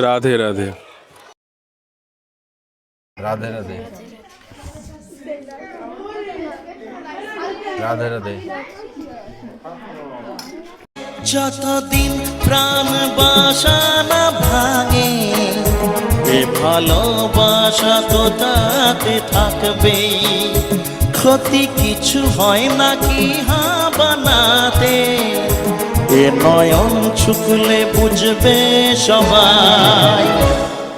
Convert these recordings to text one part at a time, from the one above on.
রাধে রাধে। রাধে রাধে। রাধে রাধে। যতদিন প্রাণ বাসা না ভাঙে, এ ভালোবাসা তো তাতে থাকবে। ক্ষতি কিছু হয় না কি বানাতে, এ নয়ন ছুকলে বুঝবে সবাই।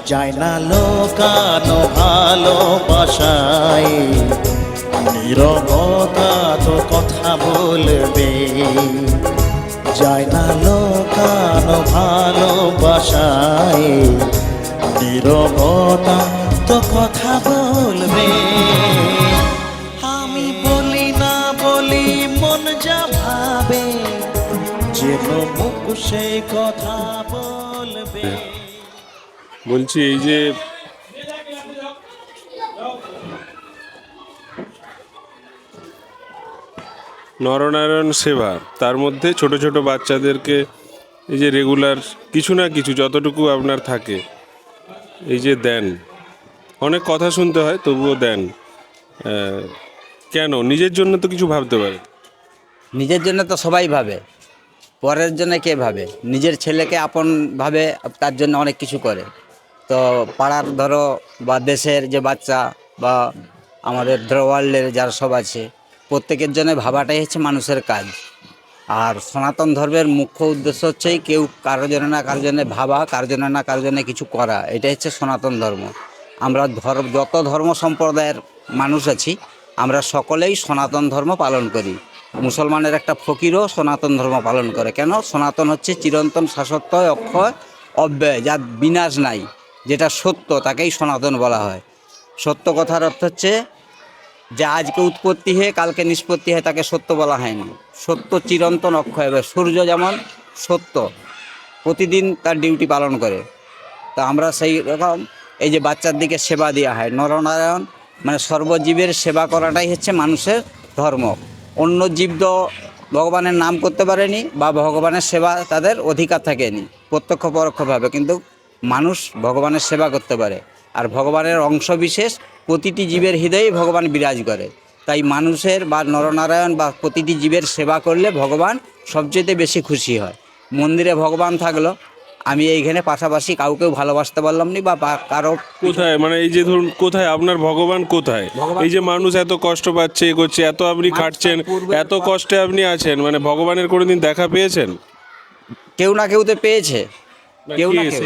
যায় না লোকানো ভালোবাসায়, নীরবতা তো কথা বলবে। যায় না লোকানো ভালোবাসায়, নীরবতা তো কথা বলবে। আমি বলি না বলি মন যা ভাবে, যেন মুখ সে কথা বলবে। বলছি এই যে নরনারায়ণ সেবা, তার মধ্যে ছোট ছোট বাচ্চাদেরকে এই যে রেগুলার কিছু না কিছু যতটুকু আপনার থাকে এই যে দেন, অনেক কথা শুনতে হয় তবুও দেন, কেন? নিজের জন্য তো কিছু ভাবতে পারে। নিজের জন্য তো সবাই ভাবে, পরের জন্য কে ভাবে? নিজের ছেলেকে আপন ভাবে, তার জন্য অনেক কিছু করে। তো পাড়ার ধরো বা দেশের যে বাচ্চা বা আমাদের ধরো ওয়ার্ল্ডের যারা সব আছে, প্রত্যেকের জন্য ভাবাটাই হচ্ছে মানুষের কাজ। আর সনাতন ধর্মের মুখ্য উদ্দেশ্য হচ্ছে কেউ কারোর জন্য না কারোর জন্য ভাবা, কারোর জন্য না কারোর জন্য কিছু করা। এটাই হচ্ছে সনাতন ধর্ম। আমরা যত ধর্ম সম্প্রদায়ের মানুষ আছি, আমরা সকলেই সনাতন ধর্ম পালন করি। মুসলমানের একটা ফকিরও সনাতন ধর্ম পালন করে। কেন? সনাতন হচ্ছে চিরন্তন, শাশ্বত, অক্ষয়, অব্যয়, যার বিনাশ নাই, যেটা সত্য, তাকেই সনাতন বলা হয়। সত্য কথার অর্থ হচ্ছে যে আজকে উৎপত্তি হয়ে কালকে নিষ্পত্তি হয়, তাকে সত্য বলা হয়নি। সত্য চিরন্তন, অক্ষয়। সূর্য যেমন সত্য, প্রতিদিন তার ডিউটি পালন করে। তা আমরা সেই রকম এই যে বাচ্চার দিকে সেবা দেওয়া হয়, নরনারায়ণ মানে সর্বজীবের সেবা করাটাই হচ্ছে মানুষের ধর্ম। অন্য জীব তো ভগবানের নাম করতে পারেনি বা ভগবানের সেবা তাদের অধিকার থাকেনি প্রত্যক্ষ পরোক্ষভাবে, কিন্তু মানুষ ভগবানের সেবা করতে পারে। আর ভগবানের অংশবিশেষ প্রতিটি জীবের হৃদয়েই ভগবান বিরাজ করে। তাই মানুষের বা নরনারায়ণ বা প্রতিটি জীবের সেবা করলে ভগবান সবচেয়ে বেশি খুশি হয়। মন্দিরে ভগবান থাকলো, আমি এইখানে পাশাপাশি কাউকেও ভালোবাসতে পারলাম না বা কারো কোথায়, মানে এই যে ধরুন কোথায় আপনার ভগবান কোথায়? এই যে মানুষ এত কষ্ট পাচ্ছে, এ করছে, এত আপনি খাটছেন, এত কষ্টে আপনি আছেন, মানে ভগবানের কোনোদিন দেখা পেয়েছেন? কেউ না কেউ তো পেয়েছে, কেউ না কেউ,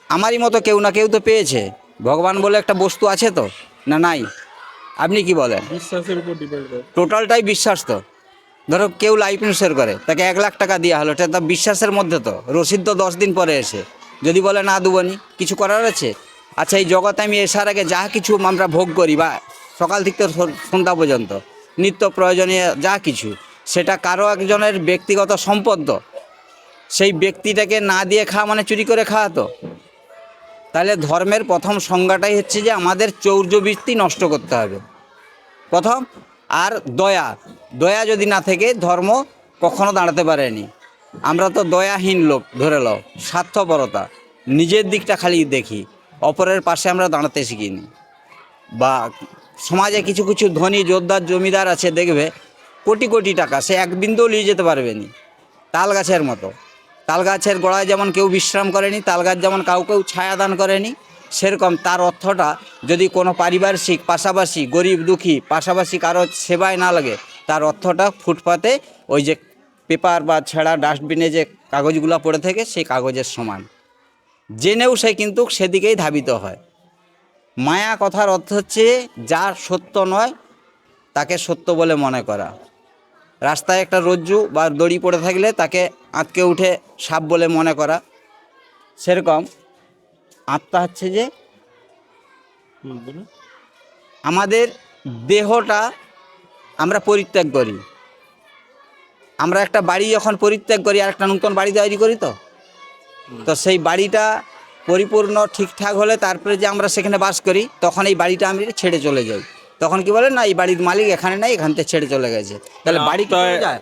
আমারই মতো কেউ না কেউ তো পেয়েছে। ভগবান বলে একটা বস্তু আছে তো, না নাই? আপনি কি বলেন? বিশ্বাসের উপর ডিপেন্ড করে। টোটালটাই বিশ্বাস তো। ধরো কেউ লাইফ ইন্স্যুরেন্স করে, তাকে 1 লাখ টাকা দেওয়া হলো, এটা তো বিশ্বাসের মধ্যে। তো রসিদ তো 10 দিন পরে এসে যদি বলে না দেবনি, কিছু করার আছে? আচ্ছা, এই জগতে আমি এসার আগে যা কিছু আমরা ভোগ করি বা সকাল থেকে সন্ধ্যা পর্যন্ত নিত্য প্রয়োজনীয় যা কিছু, সেটা কারো একজনের ব্যক্তিগত সম্পদ। সেই ব্যক্তিটাকে না দিয়ে খাওয়া মানে চুরি করে খাওয়া। তো তাহলে ধর্মের প্রথম সংজ্ঞাটাই হচ্ছে যে আমাদের চৌর্যবৃত্তি নষ্ট করতে হবে প্রথম। আর দয়া, দয়া যদি না থেকে ধর্ম কখনো দাঁড়াতে পারেনি। আমরা তো দয়াহীন লোক, ধরে লও স্বার্থপরতা, নিজের দিকটা খালি দেখি, অপরের পাশে আমরা দাঁড়াতে শিখিনি। বা সমাজে কিছু কিছু ধনী যোদ্ধার জমিদার আছে, দেখবে কোটি কোটি টাকা সে এক বিন্দুও নিয়ে যেতে পারবেনি। তাল গাছের মতো, তাল গাছের গোড়ায় যেমন কেউ বিশ্রাম করেনি, তাল গাছ যেমন কাউকেও ছায়া দান করেনি, সেরকম তার অর্থটা যদি কোনো পারিপার্শ্বিক পাশাপাশি গরিব দুঃখী পাশাপাশি কারো সেবায় না লাগে, তার অর্থটা ফুটপাতে ওই যে পেপার বা ছেঁড়া ডাস্টবিনে যে কাগজগুলো পড়ে থাকে সেই কাগজের সমান। জেনেও সে কিন্তু সেদিকেই ধাবিত হয়। মায়া কথার অর্থ হচ্ছে যার সত্য নয় তাকে সত্য বলে মনে করা। রাস্তায় একটা রজ্জু বা দড়ি পড়ে থাকলে তাকে আঁতকে উঠে সাপ বলে মনে করা। সেরকম আত্মা হচ্ছে যে আমাদের দেহটা আমরা পরিত্যাগ করি। আমরা একটা বাড়ি যখন পরিত্যাগ করি আর একটা নতুন বাড়ি তৈরি করি, তো সেই বাড়িটা পরিপূর্ণ ঠিকঠাক হলে তারপরে যে আমরা সেখানে বাস করি, তখন এই বাড়িটা আমি ছেড়ে চলে যাই। তখন কি বলে না এই বাড়ির মালিক এখানে নাই, এখান থেকে ছেড়ে চলে গেছে। তাহলে বাড়ি কি চলে যায়?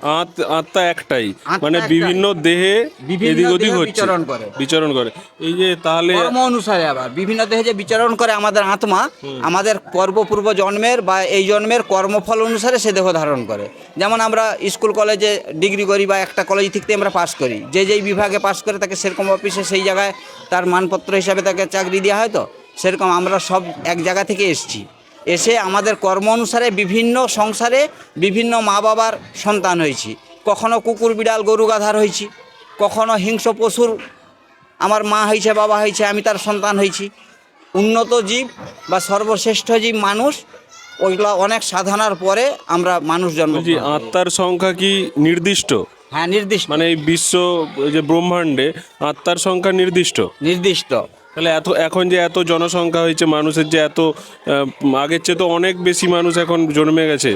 আত্মা একটাই, আত্মা মানে একটাই। বিভিন্ন দেহে বিভিন্ন এদিক ওদিক দেহে হচ্ছে, বিচরণ করে। বিচরণ করে। এই যে তাহলে কর্ম অনুসারে আবার বিভিন্ন দেহে যে বিচরণ করে আমাদের আত্মা, আমাদের পূর্ব জন্মের বা এই জন্মের কর্মফল অনুসারে সে দেহ ধারণ করে। যেমন আমরা স্কুল কলেজে ডিগ্রি করি বা একটা কলেজ থেকে আমরা পাস করি, যে যেই বিভাগে পাস করে তাকে সেরকম অফিসে সেই জায়গায় তার মানপত্র হিসাবে তাকে চাকরি দেওয়া হয়। তো সেরকম আমরা সব এক জায়গা থেকে এসেছি, এসে আমাদের কর্ম অনুসারে বিভিন্ন সংসারে বিভিন্ন মা বাবার সন্তান হয়েছি। কখনো কুকুর বিড়াল গরু গাধার হয়েছি, কখনো হিংস্র পশুর আমার মা হয়েছে, বাবা হয়েছে, আমি তার সন্তান হয়েছি। উন্নত জীব বা সর্বশ্রেষ্ঠ জীব মানুষ, ওইগুলো অনেক সাধনার পরে আমরা মানুষ জন্ম। বলছি আত্মার সংখ্যা কি নির্দিষ্ট? হ্যাঁ, নির্দিষ্ট মানে এই বিশ্ব যে ব্রহ্মাণ্ডে আত্মার সংখ্যা নির্দিষ্ট? নির্দিষ্ট। তাহলে এখন যে এত জনসংখ্যা হয়েছে মানুষের, যে এত আগের চেয়ে তো অনেক বেশি মানুষ এখন জন্মে গেছে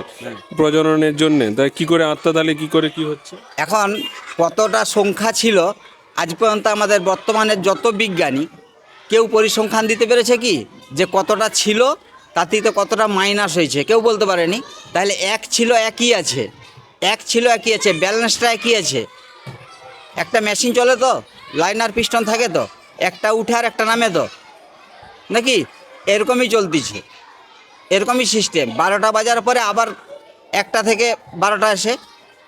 প্রজননের জন্য, তাই কি করে আত্মা, তাহলে কি করে কি হচ্ছে? এখন কতটা সংখ্যা ছিল আজ পর্যন্ত আমাদের বর্তমানের যত বিজ্ঞানী কেউ পরিসংখ্যান দিতে পেরেছে কি যে কতটা ছিল তার থেকে কতটা মাইনাস হয়েছে? কেউ বলতে পারেনি। তাহলে এক ছিল একই আছে, এক ছিল একই আছে, ব্যালেন্সটা একই আছে। একটা মেশিন চলে তো, লাইনার পিস্টন থাকে তো, একটা উঠে আর একটা নামে তো, নাকি? এরকমই চলতেছে, এরকমই সিস্টেম। 12টা বাজার পরে আবার 1টা থেকে 12টা আসে,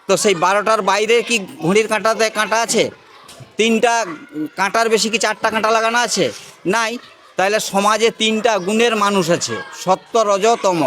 তো সেই 12টার বাইরে কি ঘড়ির কাঁটাতে কাঁটা আছে? 3টা কাঁটার বেশি কি 4টা কাঁটা লাগানো আছে? নাই। তাহলে সমাজে 3টা গুণের মানুষ আছে, সত্য রজ তম।